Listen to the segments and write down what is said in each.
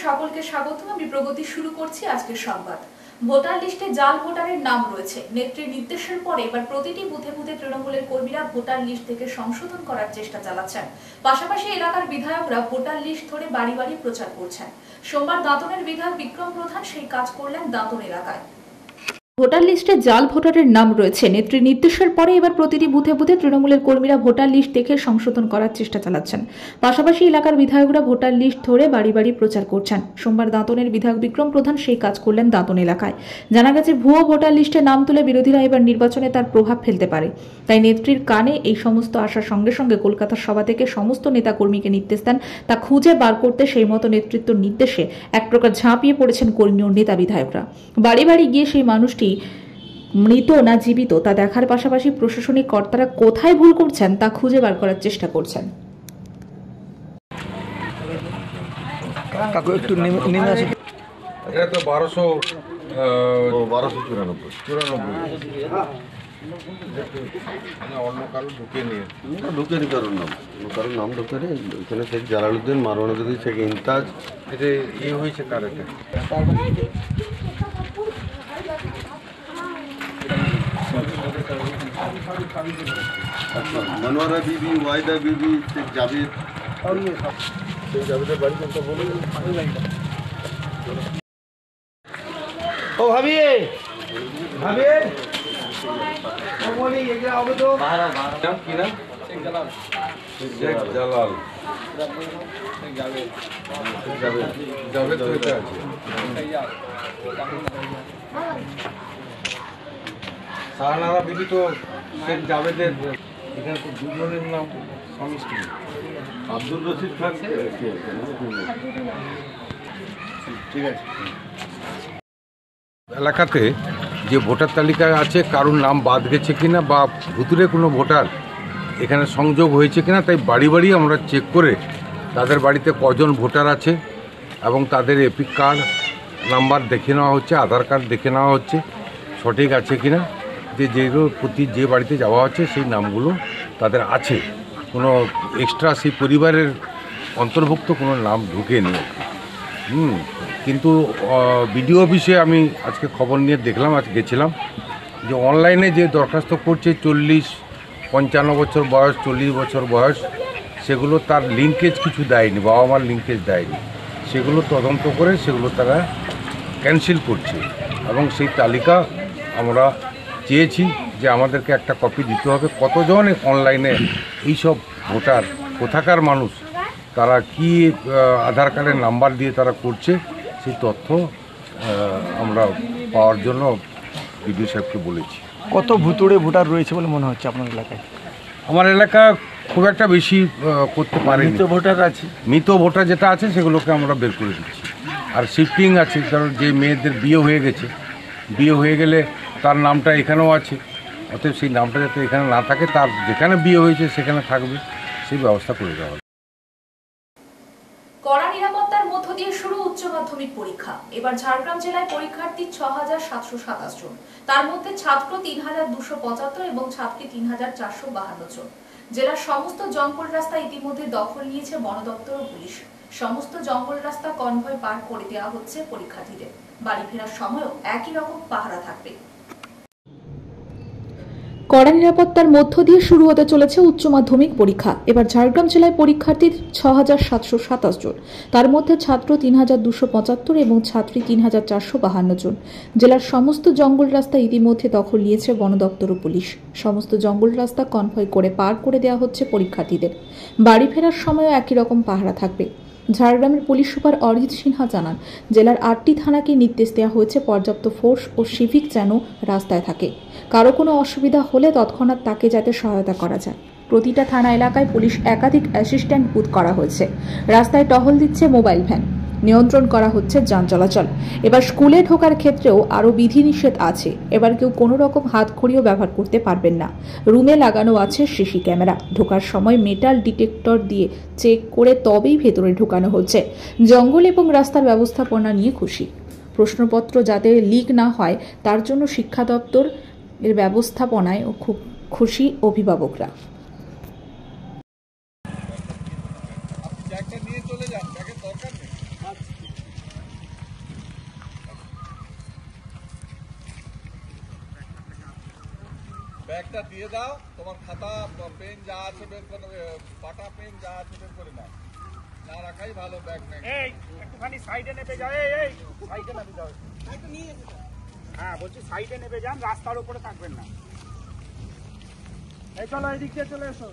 সকলকে স্বাগত। আমি প্রগতি শুরু করছি আজকের সংবাদ। ভোটার লিস্টে জাল ভোটারের নাম রয়েছে। নেত্রীর নির্দেশের পরে এবার প্রতিটি বুথে বুথে তৃণমূলের কর্মীরা ভোটার লিস্ট থেকে সংশোধন করার চেষ্টা চালাচ্ছেন। পাশাপাশি এলাকার বিধায়করা ভোটার লিস্ট ধরে বাড়ি বাড়ি প্রচার করছেন। সোমবার দাঁতনের বিধায়ক বিক্রম প্রধান সেই কাজ করলেন দাঁতন এলাকায়। ভোটার লিস্টে জাল ভোটারের নাম রয়েছে। নেত্রীর নির্দেশের পরে এবার প্রতিটি বুথে বুথে তৃণমূলের কর্মীরা ভোটার লিস্ট দেখে সংশোধন করার চেষ্টা চালাচ্ছেন। পাশাপাশি এলাকার বিধায়করা ভোটার লিস্ট ধরে বাড়ি বাড়ি প্রচার করছেন। সোমবার দাঁতনের বিধায়ক বিক্রম প্রধান সেই কাজ করলেন দাঁতন এলাকায়। জানা গেছে, ভুয়ো ভোটার লিস্টে নাম তুলে বিরোধীরা এবার নির্বাচনে তার প্রভাব ফেলতে পারে। তাই নেত্রীর কানে এই সমস্ত আসার সঙ্গে সঙ্গে কলকাতার সভা থেকে সমস্ত নেতাকর্মীকে নির্দেশ দেন তা খুঁজে বার করতে। সেই মতো নেতৃত্ব নির্দেশে এক প্রকার ঝাঁপিয়ে পড়েছেন কর্মী ও নেতা বিধায়করা। বাড়ি বাড়ি গিয়ে সেই মানুষটি মৃত না জীবিত তা দেখার পাশাপাশি প্রশাসনিক কর্তারা কোথায় ভুল করছেন তা খুঁজে বার করার চেষ্টা করছেন। এটা তো 1294 অন্য কারো ঢুকেনি কারোর নাম ঢুকে নেই। এখানে শেখ জালালউদ্দিন, মারওয়ানুদ্দিন, শেখ ইমতাজ। এটা হয়েছে কার এটা? মনোয়ারা বিবি, ওয়াইদা বিবি, শেখ জাভেদ। শেখ জাভেদের বাড়ি কোনটা বলে? ও ভাবিয়ে ভাবিয়ে কি নাম? শেখ জালাল, জাভেদ তো এটা আছে। শাহনারা বিবি তো শেখ জাভেদের। এখানে তো দুজনের নাম স্বামী স্ত্রী। আব্দুল রশিদ খান। ঠিক আছে। এলাকাতে যে ভোটার তালিকায় আছে কারোর নাম বাদ গেছে কিনা বা ভুতুরে কোনো ভোটার এখানে সংযোগ হয়েছে কিনা, তাই বাড়ি বাড়ি আমরা চেক করে তাদের বাড়িতে কজন ভোটার আছে এবং তাদের এপিক কার্ড নাম্বার দেখে নেওয়া হচ্ছে, আধার কার্ড দেখে নেওয়া হচ্ছে সঠিক আছে কিনা, যেগুলো প্রতি যে বাড়িতে যাওয়া হচ্ছে সেই নামগুলো তাদের আছে, কোনো এক্সট্রা সেই পরিবারের অন্তর্ভুক্ত কোনো নাম ঢুকেনি। কিন্তু বিডিও অফিসে আমি আজকে খবর নিয়ে দেখলাম, আজ গেছিলাম, যে অনলাইনে যে দরখাস্ত করছে 40-55 বছর বয়স, 40 বছর বয়স, সেগুলো তার লিঙ্কেজ কিছু দেয়নি, বাবা মার লিঙ্কেজ দেয়নি, সেগুলো তদন্ত করে সেগুলো তারা ক্যান্সেল করছে। এবং সেই তালিকা আমরা চেয়েছি যে আমাদেরকে একটা কপি দিতে হবে, কতজন অনলাইনে এইসব ভোটার, কোথাকার মানুষ, তারা কি আধার কার্ডের নাম্বার দিয়ে তারা করছে, সেই তথ্য আমরা পাওয়ার জন্য বিডিও সাহেবকে বলেছি। কত ভুতুড়ে ভোটার রয়েছে বলে মনে হচ্ছে আপনার এলাকায়? আমার এলাকা খুব একটা বেশি করতে পারে। মৃত ভোটার আছে, মৃত ভোটার যেটা আছে সেগুলোকে আমরা বের করে দিচ্ছি। আর শিফটিং আছে, কারণ যে মেয়েদের বিয়ে হয়ে গেছে, বিয়ে হয়ে গেলে তার নামটা এখানেও আছে, অতএব সেই নামটা যাতে এখানে না থাকে, তার যেখানে বিয়ে হয়েছে সেখানে থাকবে, সেই ব্যবস্থা করে দেওয়া হবে। কড়া নিরাপত্তার মধ্য দিয়ে শুরু উচ্চ মাধ্যমিক পরীক্ষা। এবার ঝাড়গ্রাম জেলায় পরীক্ষার্থী ৬,৭২৭ জন, তার মধ্যে ছাত্র ৩,২৭৫ এবং ছাত্রী ৩,৪৫২ জন। জেলার সমস্ত জঙ্গল রাস্তা ইতিমধ্যে দখল নিয়েছে বন দপ্তর ও পুলিশ। সমস্ত জঙ্গল রাস্তা কনভয় পার করে দেওয়া হচ্ছে পরীক্ষার্থীদের। বাড়ি ফেরার সময়ও একই রকম পাহারা থাকবে। কড়া নিরাপত্তার মধ্য দিয়ে শুরু হতে চলেছে উচ্চ মাধ্যমিক পরীক্ষা। এবার ঝাড়গ্রাম জেলায় পরীক্ষার্থী ৬,৭২৭ জন, তার মধ্যে ছাত্র ৩,২৭৫ এবং ছাত্রী ৩,৪৫২ জন। জেলার সমস্ত জঙ্গল রাস্তা ইতিমধ্যে দখল নিয়েছে বন দপ্তর ও পুলিশ। সমস্ত জঙ্গল রাস্তা কনভয় করে পার করে দেওয়া হচ্ছে পরীক্ষার্থীদের। বাড়ি ফেরার সময়ও একই রকম পাহারা থাকবে। ঝাড়গ্রামের পুলিশ সুপার অরিজিৎ সিনহা জানান, জেলার ৮টি থানাকে নির্দেশ দেওয়া হয়েছে পর্যাপ্ত ফোর্স ও সিভিক যেন রাস্তায় থাকে। কারো কোনো অসুবিধা হলে তৎক্ষণাৎ তাকে যাতে সহায়তা করা যায়। প্রতিটা থানা এলাকায় পুলিশ একাধিক অ্যাসিস্ট্যান্ট বুথ করা হয়েছে। রাস্তায় টহল দিচ্ছে মোবাইল ভ্যান। নিয়ন্ত্রণ করা হচ্ছে যান চলাচল। এবার স্কুলে ঢোকার ক্ষেত্রেও আরও বিধিনিষেধ আছে। এবার কেউ কোনো রকম হাতখড়িও ব্যবহার করতে পারবেন না। রুমে লাগানো আছে সিসি ক্যামেরা। ঢোকার সময় মেটাল ডিটেক্টর দিয়ে চেক করে তবেই ভেতরে ঢোকানো হচ্ছে। জঙ্গল এবং রাস্তার ব্যবস্থাপনা নিয়ে খুশি। প্রশ্নপত্র যাতে লিক না হয় তার জন্য শিক্ষা দপ্তর এর ব্যবস্থাপনায় খুব খুশি অভিভাবকরা। ব্যাগটা দিয়ে দাও, তোমার খাতা পেন যা আছে বের করে, পাটা পেন যা আছে বের করে নাও, না রাখাই ভালো ব্যাগ নেই। এই একটুখানি সাইডে নেমে যাও, এই সাইডে নেমে যাও। হ্যাঁ বলছি সাইডে নেমে যান, রাস্তার উপরে থাকবেন না। এই চলো এদিক দিয়ে চলে এসো।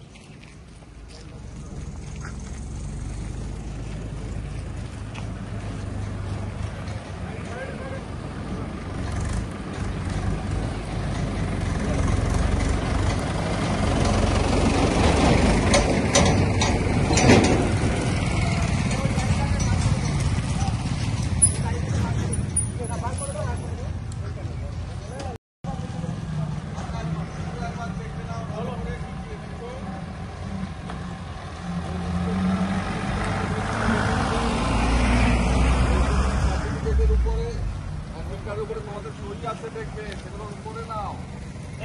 উপরে তোমাদের সই আছে দেখবে, সেগুলোর উপরে নাও।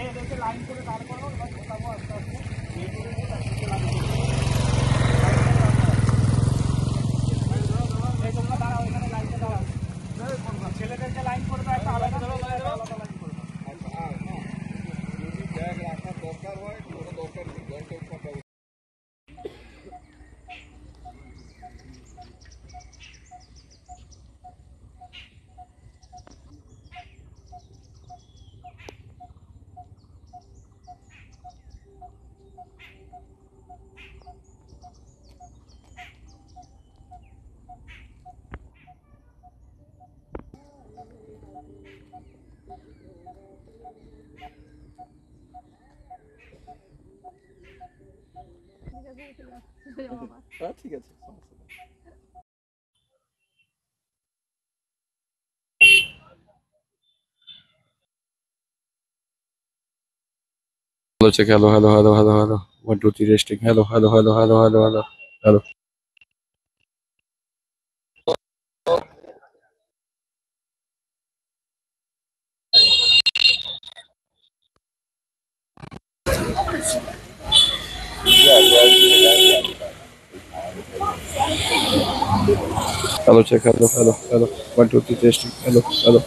এদেরকে লাইন করে দাঁড় করো, এবার ঢোকাবো আস্তে আস্তে। তোমরা দাঁড়াও, এখানে লাইনে দাঁড়াও। ছেলেদেরকে লাইন করবে, একটা আলাদা লাইন করবে। যদি ব্যাগ রাখার দরকার হয়, কোনো দরকার নেই, জলটা উঠার ব্যবস্থা। ঠিক আছে, Hello, check. Hello, hello, hello, hello, hello. 1, 2, 3, testing. Hello, hello, hello, hello, hello, hello, hello. Hello, check. Hello, hello, hello. 1, 2, 3, testing. Hello, hello.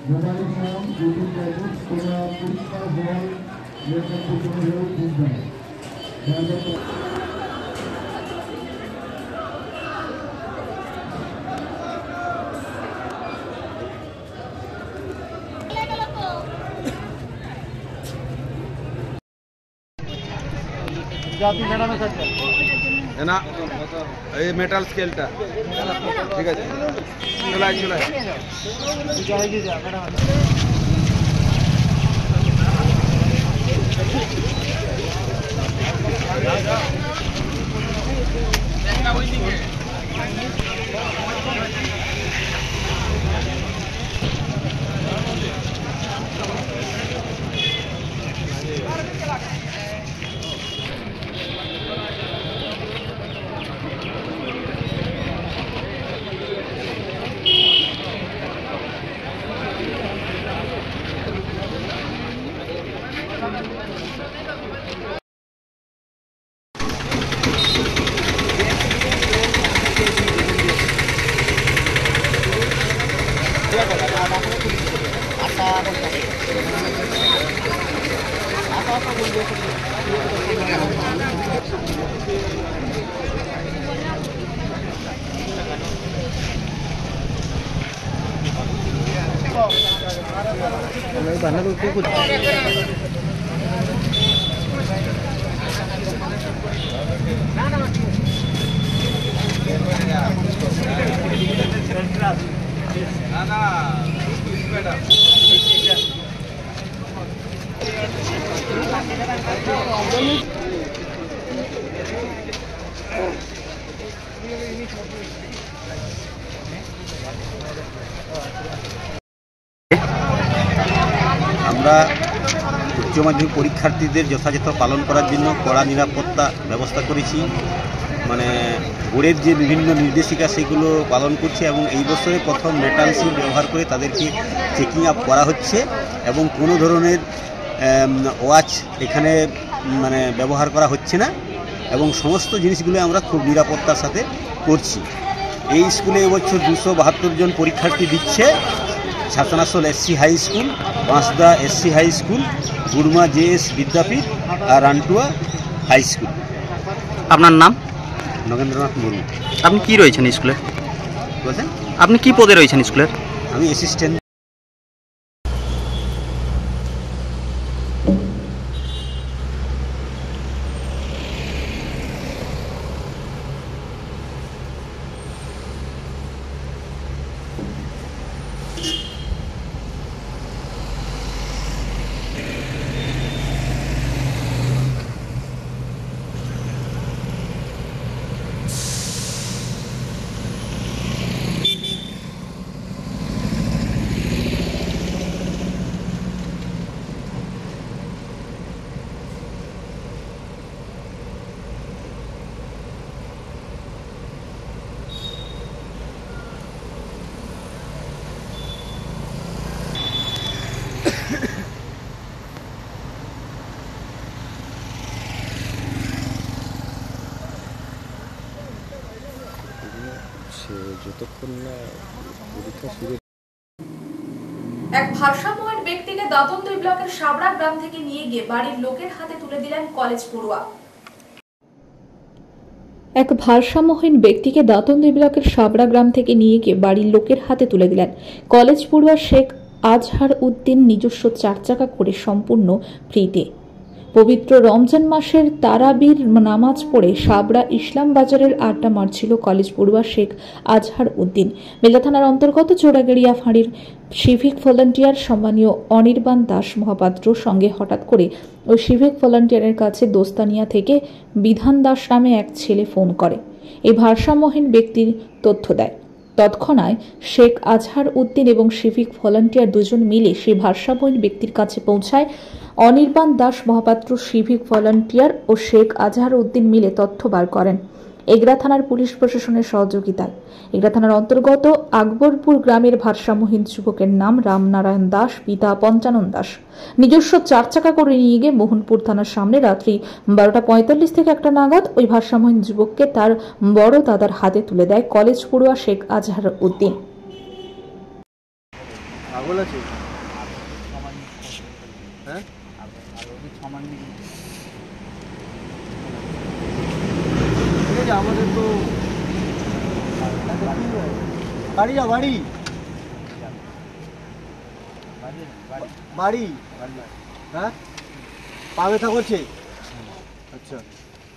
Mobile phone YouTube channel তোমরা পরীক্ষা হল লেখা পর্যন্ত বুঝবে জাতি ম্যাডামের সাথে না এই মেটাল স্কেলটা ঠিক আছে চলে যা ম্যাডাম আমরা উচ্চ মাধ্যমিক পরীক্ষার্থীদের যথাযথ পালন করার জন্য কড়া নিরাপত্তা ব্যবস্থা করেছি। মানে বোর্ডের যে বিভিন্ন নির্দেশিকা সেগুলো পালন করছে এবং এই বছরে প্রথম মেটাল সিল ব্যবহার করে তাদেরকে চেকিং আপ করা হচ্ছে এবং কোনো ধরনের ওয়াচ এখানে মানে ব্যবহার করা হচ্ছে না এবং সমস্ত জিনিসগুলো আমরা খুব নিরাপত্তার সাথে করছি। এই স্কুলে এবছর 272 জন পরীক্ষার্থী দিচ্ছে। Chhatrasal SC high school, Banshda SC high school, Gurma JS Vidyapith আর রান্টুয়া হাই স্কুল। আপনার নাম? নগেন্দ্রনাথ মুর্মু। আপনি কি রয়েছেন স্কুলে? বলছেন আপনি কি পদে রয়েছেন স্কুলের? আমি অ্যাসিস্ট্যান্ট। এক ভারসাম্যহীন ব্যক্তিকে দাঁতন-2 ব্লকের সাবড়া গ্রাম থেকে নিয়ে গিয়ে বাড়ির লোকের হাতে তুলে দিলেন কলেজ পড়ুয়া। এক ভারসাম্যহীন ব্যক্তিকে দাঁতন-2 ব্লকের সাবড়া গ্রাম থেকে নিয়ে গিয়ে বাড়ির লোকের হাতে তুলে দিলেন কলেজ পড়ুয়া শেখ আজহার উদ্দিন। নিজস্ব 4 চাকা করে সম্পূর্ণ ফ্রিতে পবিত্র রমজান মাসের তারাবির নামাজ পড়ে সাবড়া ইসলাম বাজারের আড্ডা মারছিল কলেজ পড়ুয়া শেখ আজহার উদ্দিন। মেলা থানার অন্তর্গত চোরাগেড়িয়া ফাঁড়ির সিভিক ভলান্টিয়ার সম্মানীয় অনির্বাণ দাস মহাপাত্র সঙ্গে হঠাৎ করে ওই সিভিক ভলান্টিয়ারের কাছে দোস্তানিয়া থেকে বিধান দাস নামে এক ছেলে ফোন করে এই ভারসাম্যহীন ব্যক্তির তথ্য দেয়। তৎক্ষণাৎ শেখ আজহার উদ্দিন এবং সিভিক ভলান্টিয়ার দুজন মিলে সেই ভারসাম্যহীন ব্যক্তির কাছে পৌঁছায়। অনির্বাণ দাস মহাপাত্র, সিভিক ভলান্টিয়ার ও শেখ আজহার উদ্দিন মিলে তথ্য বার করেন এগরা থানার পুলিশ প্রশাসনের সহযোগিতায়। এগরা থানার অন্তর্গত আকবরপুর গ্রামের ভারসাম্যহীন যুবকের নাম রামনারায়ণ দাস, পিতা পঞ্চানন দাস। নিজস্ব 4 চাকা করে নিয়ে গিয়ে মোহনপুর থানার সামনে রাত্রি 12:45 থেকে 1টা নাগাদ ওই ভারসাম্যহীন যুবককে তার বড় দাদার হাতে তুলে দেয় কলেজ পড়ুয়া শেখ আজহার উদ্দিন। আমাদের তো বাড়ি হ্যাঁ পা ব্যথা করছে। আচ্ছা,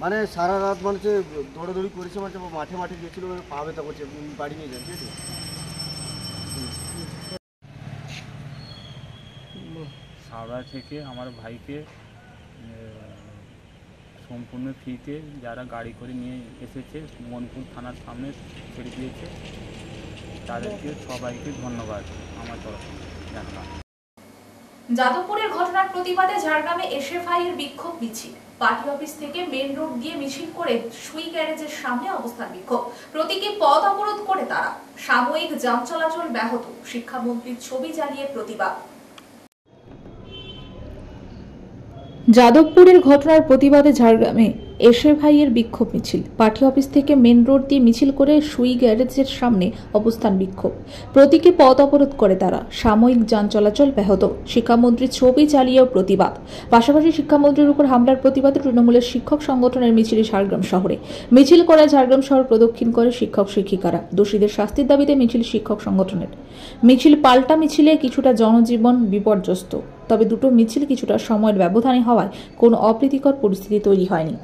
মানে সারা রাত মানুষে দৌড়াদৌড়ি করেছে, মানে মাঠে মাঠে গেছিল, পা ব্যথা করছে, বাড়ি নিয়ে যান। ঠিক আছে, হাওড়া থেকে আমার ভাইকে সম্পূর্ণ ফ্রিতে যারা গাড়ি করে নিয়ে এসেছে মোহনপুর থানার সামনে ছেড়ে দিয়েছে, তাদেরকে সবাইকে ধন্যবাদ আমার তরফ থেকে। যাদবপুরের ঘটনার প্রতিবাদে ঝাড়গ্রামে এসএফআই এর বিক্ষোভ মিছিল। পার্টি অফিস থেকে মেন রোড দিয়ে মিছিল করে সুই গ্যারেজের সামনে অবস্থান বিক্ষোভ। প্রতীকী পথ অবরোধ করে তারা। সাময়িক যান চলাচল ব্যাহত। শিক্ষামন্ত্রীর ছবি জ্বালিয়ে প্রতিবাদ। যাদবপুরের ঘটনার প্রতিবাদে ঝাড়গ্রামে এসে ভাইয়ের বিক্ষোভ মিছিল। পার্টি অফিস থেকে মেন রোড দিয়ে মিছিল করে সুই গ্যারেজের সামনে অবস্থান বিক্ষোভ। প্রতীকী পথ অবরোধ করে তারা। সাময়িক যান চলাচল ব্যাহত। শিক্ষামন্ত্রীর ছবি চালিয়েও প্রতিবাদ। পাশাপাশি শিক্ষামন্ত্রীর উপর হামলার প্রতিবাদে তৃণমূলের শিক্ষক সংগঠনের মিছিল ঝাড়গ্রাম শহরে। মিছিল করে ঝাড়গ্রাম শহর প্রদক্ষিণ করে শিক্ষক শিক্ষিকারা। দোষীদের শাস্তির দাবিতে মিছিল শিক্ষক সংগঠনের। মিছিল পাল্টা মিছিলে কিছুটা জনজীবন বিপর্যস্ত। তবে দুটো মিছিল কিছুটা সময়ের ব্যবধানে হওয়ায় কোনো অপ্রীতিকর পরিস্থিতি তৈরি হয়নি।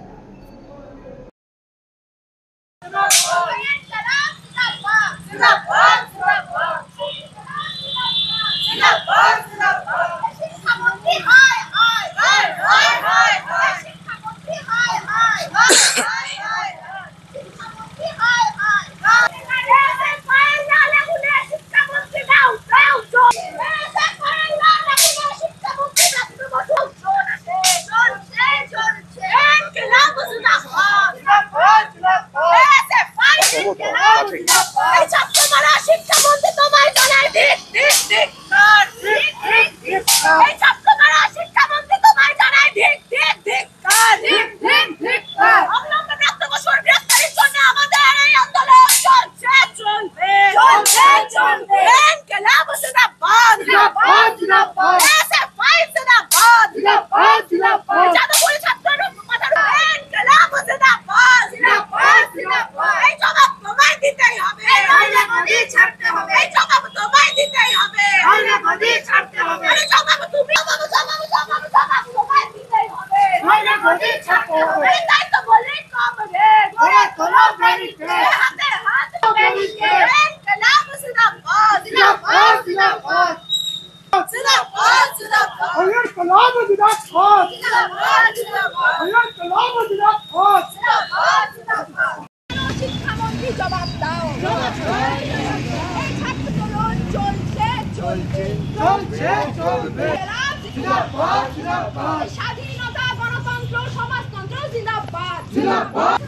স্বাধীনতা, গণতন্ত্র, সমাজতন্ত্র জিন্দাবাদ জিন্দাবাদ।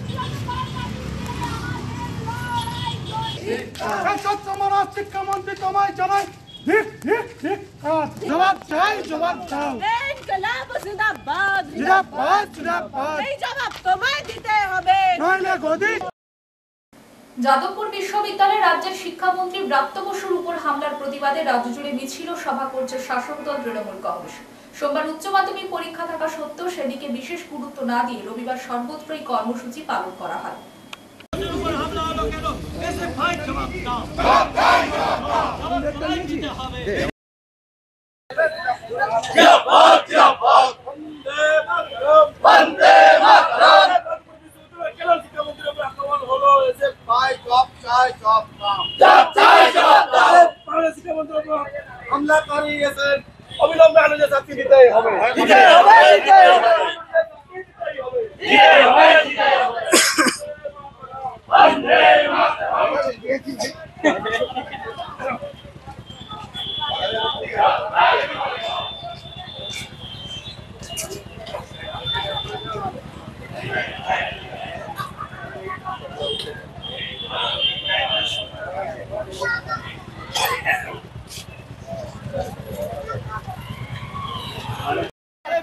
শিক্ষামন্ত্রী তোমায় জানাই জবাব চাই, জবাব দাও। জিন্দাবাদ জিন্দাবাদ জিন্দাবাদ। এই জবাব তোমায় দিতে হবে, নইলে গদি। যাদবপুর বিশ্ববিদ্যালয়ে রাজ্যের শিক্ষামন্ত্রী ব্রাত্য বসুর উপর হামলার প্রতিবাদে রাজ্য জুড়ে মিছিল ও সভা করছে শাসক দল তৃণমূল কংগ্রেস। সোমবার উচ্চ মাধ্যমিক পরীক্ষা থাকা সত্ত্বেও সেদিকে বিশেষ গুরুত্ব না দিয়ে রবিবার সর্বত্রই কর্মসূচি পালন করা হয়। হামলাকারী এসেন, অবিলম্বে আইনের শাস্তি দিতে হবে।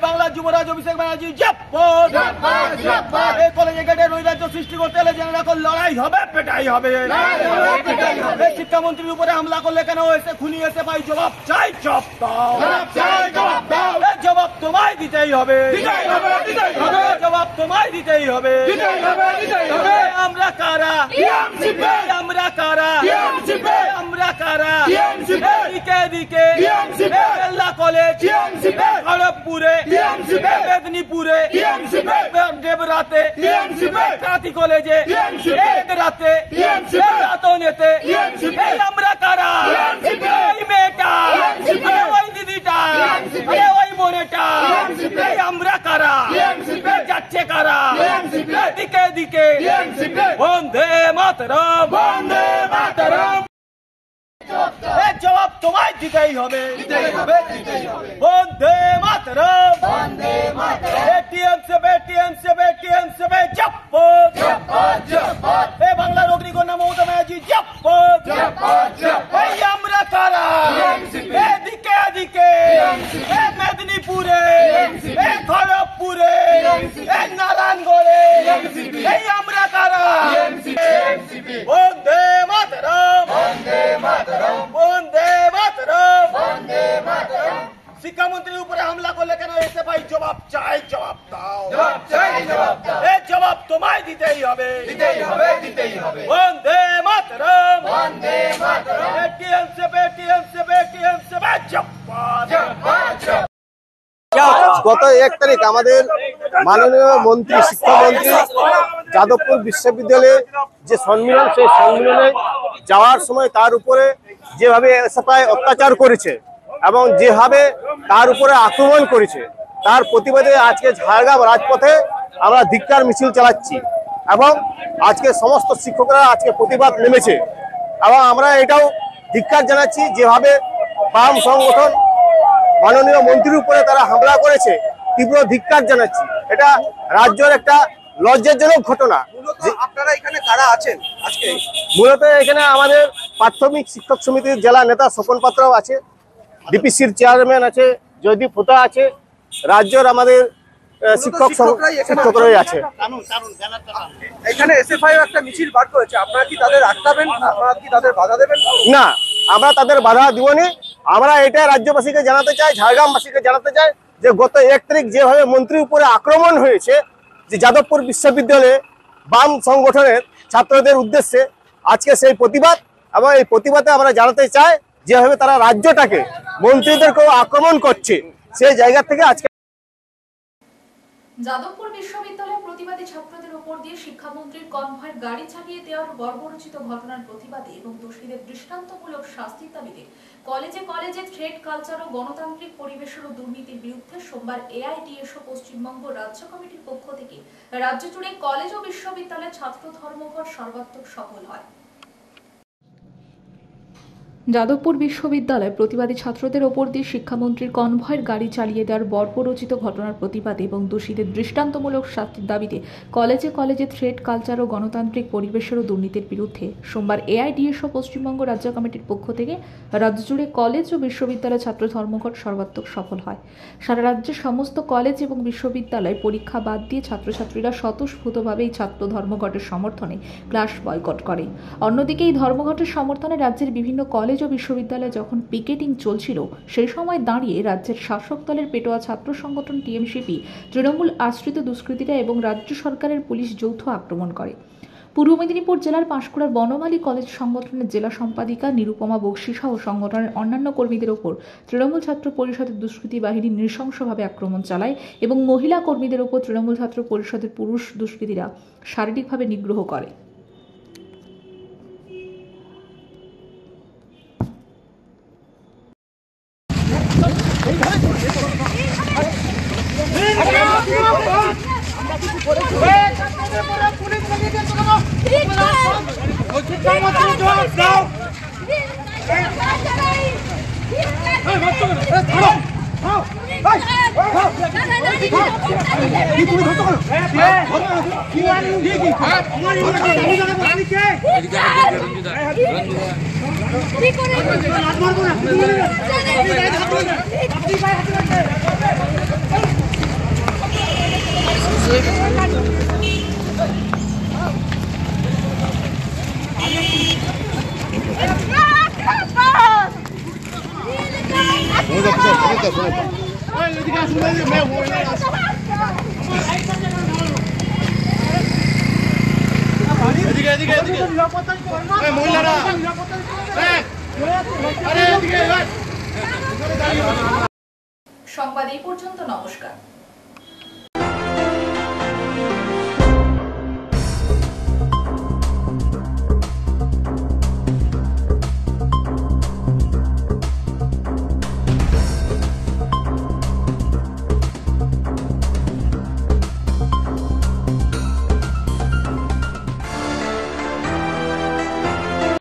বাংলা যুবরাজ অভিষেক ব্যানার্জি কলেজে গেটে নৈরাজ্য সৃষ্টি করতে হলে জেনে রাখো লড়াই হবে, পেটাই হবে। শিক্ষামন্ত্রীর উপরে হামলা করলে কেন এসে খুনি এসে ভাই জবাব চাই, জবাব তোমায় দিতেই হবে, জবাব তোমায় দিতেই হবে। আমরা কারা, আমরা কারা, আমরা কারা, দিকে দিকে বেল্লা কলেজ, খড়গপুরে, মেদিনীপুরে, দেবরাতে, কাতি কলেজে, রাতে, রাতনেতে, আমরা কারা, এই মেয়েটা, ওই দিদিটা, ওই বোনেটা, আমরা কারা, যাচ্ছে কারা, দিকে দিকে বন্দে মাতরম, বন্দে মাতরম। জবাব তোমায় দিতেই হবে, বন্দে মাতরম, বন্দে মাতরম। এটিএম সে বেটিএম সে বেটিএম সে জব্বত, জব্বত, জব্বত। এ বাংলার অগ্নিকন্যা মমতা ব্যানার্জি জব্বত, জব্বত, জব্বত। এই আমরা কারা, এদিকে এদিকে, মেদিনীপুরে, খড়গপুরে, নারায়ণগড়ে, वंदे मातरम एटीएम से बेटीएम से গত 1 তারিখ আমাদের মাননীয় মন্ত্রী শিক্ষামন্ত্রী যাদবপুর বিশ্ববিদ্যালয়ে যে সম্মেলন, সেই সম্মেলনে যাওয়ার সময় তার উপরে যেভাবে এসএফআই অত্যাচার করেছে এবং যেভাবে তার উপরে আক্রমণ করেছে, তার প্রতিবাদে আজকে ঝাড়গ্রাম রাজপথে আমরা ধিক্কার মিছিল চালাচ্ছি এবং আজকে সমস্ত শিক্ষকরা আজকে প্রতিবাদ নেমেছে এবং আমরা এটাও ধিক্কার জানাচ্ছি যেভাবে বাম সংগঠন মাননীয় মন্ত্রীর উপরে তারা হামলা করেছে, তীব্র ধিক্কার জানাচ্ছি। এটা রাজ্যের একটা লজ্জাজনক ঘটনা। আপনারা এখানে কারা আছেন আজকে? মূলত এখানে আমাদের প্রাথমিক শিক্ষক সমিতির জেলা নেতা স্বপন পাত্রও আছে, ডিপিসির চেয়ারম্যান আছে, জয়দীপ হোতা আছে, রাজ্যের আমাদের শিক্ষকরাই আছে। এখানে এসএফআই একটা মিছিল বার করেছে, আপনারা কি তাদের আটকাবেন? আপনারা কি তাদের বাধা দেবেন? না, আমরা তাদের বাধা দিবনি। আমরা এটা রাজ্যবাসীকে জানাতে চাই, ঝাড়গ্রামবাসীকে জানাতে চাই যে গত 1 তারিখ যেভাবে মন্ত্রীর উপরে আক্রমণ হয়েছে যে যাদবপুর বিশ্ববিদ্যালয়ে বাম সংগঠনের ছাত্রদের উদ্দেশ্যে, আজকে সেই প্রতিবাদ এবং এই প্রতিবাদে আমরা জানাতে চাই যেভাবে তারা রাজ্যটাকে মন্ত্রীদেরকেও আক্রমণ করছে, সেই জায়গা থেকে আজকে যাদবপুর বিশ্ববিদ্যালয়ে প্রতিবাদী ছাত্রদের উপর দিয়ে শিক্ষামন্ত্রীর কনভয়ের গাড়ি চালিয়ে দেওয়ার বর্বরোচিত ঘটনার প্রতিবাদে এবং দোষীদের দৃষ্টান্তমূলক শাস্তির দাবিতে কলেজে কলেজে থ্রেড কালচার ও গণতান্ত্রিক পরিবেশের ও দুর্নীতির বিরুদ্ধে সোমবার এআইটিএসও পশ্চিমবঙ্গ রাজ্য কমিটির পক্ষ থেকে রাজ্য জুড়ে কলেজ ও বিশ্ববিদ্যালয়ের ছাত্র ধর্মঘট সর্বাত্মক সফল হয়। যাদবপুর বিশ্ববিদ্যালয়ে প্রতিবাদী ছাত্রদের ওপর দিয়ে শিক্ষামন্ত্রীর কনভয়ের গাড়ি চালিয়ে দেওয়ার বর্বরোচিত ঘটনার প্রতিবাদে এবং দোষীদের দৃষ্টান্তমূলক শাস্তির দাবিতে কলেজে কলেজে থ্রেড কালচার ও গণতান্ত্রিক পরিবেশের ও দুর্নীতির বিরুদ্ধে সোমবার এআইটিএসও পশ্চিমবঙ্গ রাজ্য কমিটির পক্ষ থেকে রাজ্য জুড়ে কলেজ ও বিশ্ববিদ্যালয়ের ছাত্র ধর্মঘট সর্বাত্মক সফল হয়। সারা রাজ্যের সমস্ত কলেজ এবং বিশ্ববিদ্যালয় পরীক্ষা বাদ দিয়ে ছাত্রছাত্রীরা স্বতঃস্ফূর্তভাবে এই ছাত্র ধর্মঘটের সমর্থনে ক্লাস বয়কট করে। অন্যদিকে এই ধর্মঘটের সমর্থনে রাজ্যের বিভিন্ন কলেজ ও বিশ্ববিদ্যালয়ে যখন পিকেটিং চলছিল, সেই সময় দাঁড়িয়ে রাজ্যের শাসক দলের পেটোয়া ছাত্র সংগঠন টিএমসিপি, তৃণমূল আশ্রিত দুষ্কৃতীরা এবং রাজ্য সরকারের পুলিশ যৌথ আক্রমণ করে। পূর্ব মেদিনীপুর জেলার পাঁশকুড়ার বনমালী কলেজ সংগঠনের জেলা সম্পাদিকা নিরুপমা বক্সিসহ ও সংগঠনের অন্যান্য কর্মীদের ওপর তৃণমূল ছাত্র পরিষদের দুষ্কৃতী বাহিনী নৃশংসভাবে আক্রমণ চালায় এবং মহিলা কর্মীদের ওপর তৃণমূল ছাত্র পরিষদের পুরুষ দুষ্কৃতীরা শারীরিকভাবে নিগ্রহ করে। সংবাদ এই পর্যন্ত। নমস্কার।